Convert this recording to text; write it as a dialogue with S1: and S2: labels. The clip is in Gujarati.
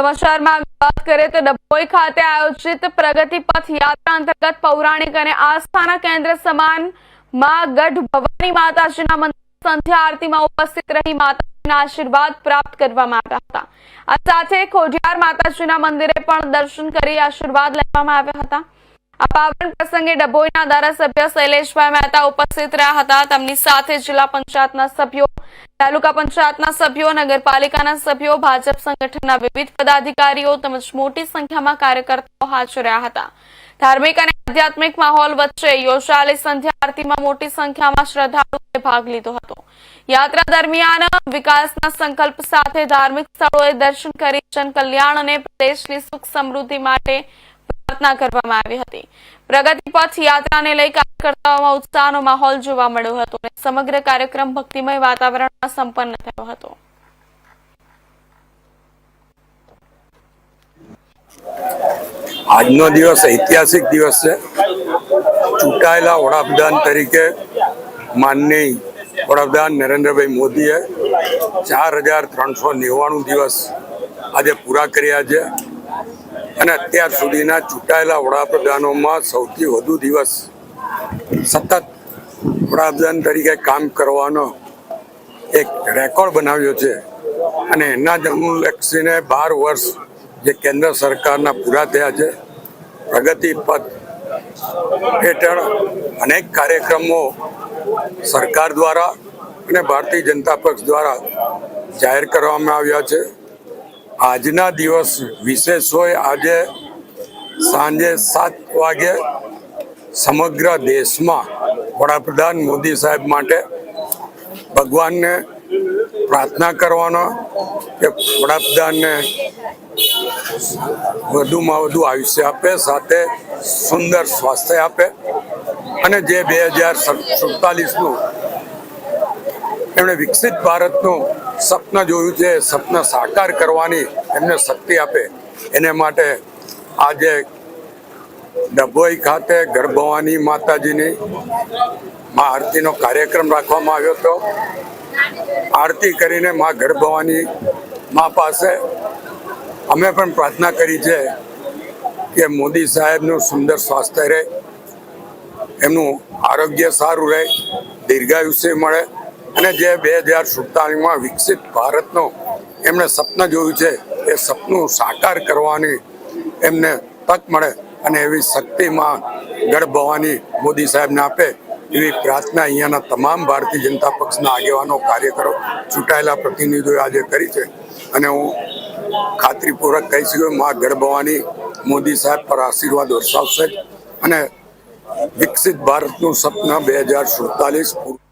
S1: સમાચારમાં વાત કરીએ તો ડભોઈ ખાતે આયોજિત પ્રગતિ પથ યાત્રા અંતર્ગત પૌરાણિક અને આસ્થાના કેન્દ્ર સમાન માં ગઢ ભવાની માતાજીના મંદિર સંધ્યા આરતીમાં ઉપસ્થિત રહી માતાજીના આશીર્વાદ પ્રાપ્ત કરવામાં આવ્યા હતા। આ સાથે ખોડિયાર માતાજીના મંદિરે પણ દર્શન કરી આશીર્વાદ લેવામાં આવ્યા હતા। આ પાવન પ્રસંગે ડભોઈના ધારાસભ્ય શૈલેષભાઈ મહેતા ઉપસ્થિત રહ્યા હતા। તેમની સાથે જિલ્લા પંચાયતના સભ્યો, તાલુકા પંચાયતના સભ્યો, નગરપાલિકાના સભ્યો, ભાજપ સંગઠનના વિવિધ પદાધિકારીઓ તેમજ મોટી સંખ્યામાં કાર્યકર્તાઓ હાજર રહ્યા હતા। ધાર્મિક અને આધ્યાત્મિક માહોલ વચ્ચે યોજાયેલી સંધ્યા આરતીમાં મોટી સંખ્યામાં શ્રદ્ધાળુઓએ ભાગ લીધો હતો। યાત્રા દરમિયાન વિકાસના સંકલ્પ સાથે ધાર્મિક સ્થળોએ દર્શન કરી જનકલ્યાણ અને પ્રદેશની સુખ સમૃદ્ધિ માટે પ્રાર્થના કરવામાં આવી હતી। પ્રગતિ પથ યાત્રાને લઈ કાર્યકર્તાઓમાં ઉત્સાહનો માહોલ જોવા મળ્યો હતો અને સમગ્ર કાર્યક્રમ ભક્તિમય વાતાવરણમાં સંપન્ન થયો હતો।
S2: આજનો દિવસ ઐતિહાસિક દિવસ છે। ચૂંટાયેલા વડાપ્રધાન તરીકે માનનીય વડાપ્રધાન નરેન્દ્રભાઈ મોદીએ 4399 દિવસ આજે પૂરા કર્યા છે અને અત્યાર સુધીના ચૂંટાયેલા વડાપ્રધાનોમાં સૌથી વધુ દિવસ સતત વડાપ્રધાન તરીકે કામ કરવાનો એક રેકોર્ડ બનાવ્યો છે અને એના જ અનુલક્ષીને 12 વર્ષ જે કેન્દ્ર સરકારના પૂરા થયા છે। પ્રગતિ પથ હેઠળ અનેક કાર્યક્રમો સરકાર દ્વારા અને ભારતીય જનતા પક્ષ દ્વારા જાહેર કરવામાં આવ્યા છે। આજના દિવસ વિશેષ હોય। આજે સાંજે 7 વાગે સમગ્ર દેશમાં વડાપ્રધાન મોદી સાહેબ માટે ભગવાનને પ્રાર્થના કરવાનો કે વડાપ્રધાનને વધુમાં વધુ આયુષ્ય આપે, સાથે સુંદર સ્વાસ્થ્ય આપે અને જે 2047નું એમણે વિકસિત ભારતનું સ્વપ્ન જોયું છે, સપના સાકાર કરવાની એમને શક્તિ આપે। એને માટે આજે ડભોઈ ખાતે ગઢ ભવાની માતાજીની મા આરતીનો કાર્યક્રમ રાખવામાં આવ્યો હતો। આરતી કરીને મા ગઢ ભવાની મા પાસે અમે પણ પ્રાર્થના કરી છે કે મોદી સાહેબનું સુંદર સ્વાસ્થ્ય રહે, એમનું આરોગ્ય સારું રહે, દીર્ઘાયુષ્ય મળે અને જે 2047માં વિકસિત ભારતનું એમણે સપના જોયું છે એ સપનું સાકાર કરવાની એમને તક મળે અને એવી શક્તિમાં ગઢ ભવાની મોદી સાહેબને આપે એવી પ્રાર્થના અહીંયાના તમામ ભારતીય જનતા પક્ષના આગેવાનો, કાર્યકરો, ચૂંટાયેલા પ્રતિનિધિઓએ આજે કરી છે અને હું ખાતરીપૂર્વક કહી શકું મા ગઢ ભવાની મોદી સાહેબ પર આશીર્વાદ વરસાવશે અને વિકસિત ભારતનું સપના 2047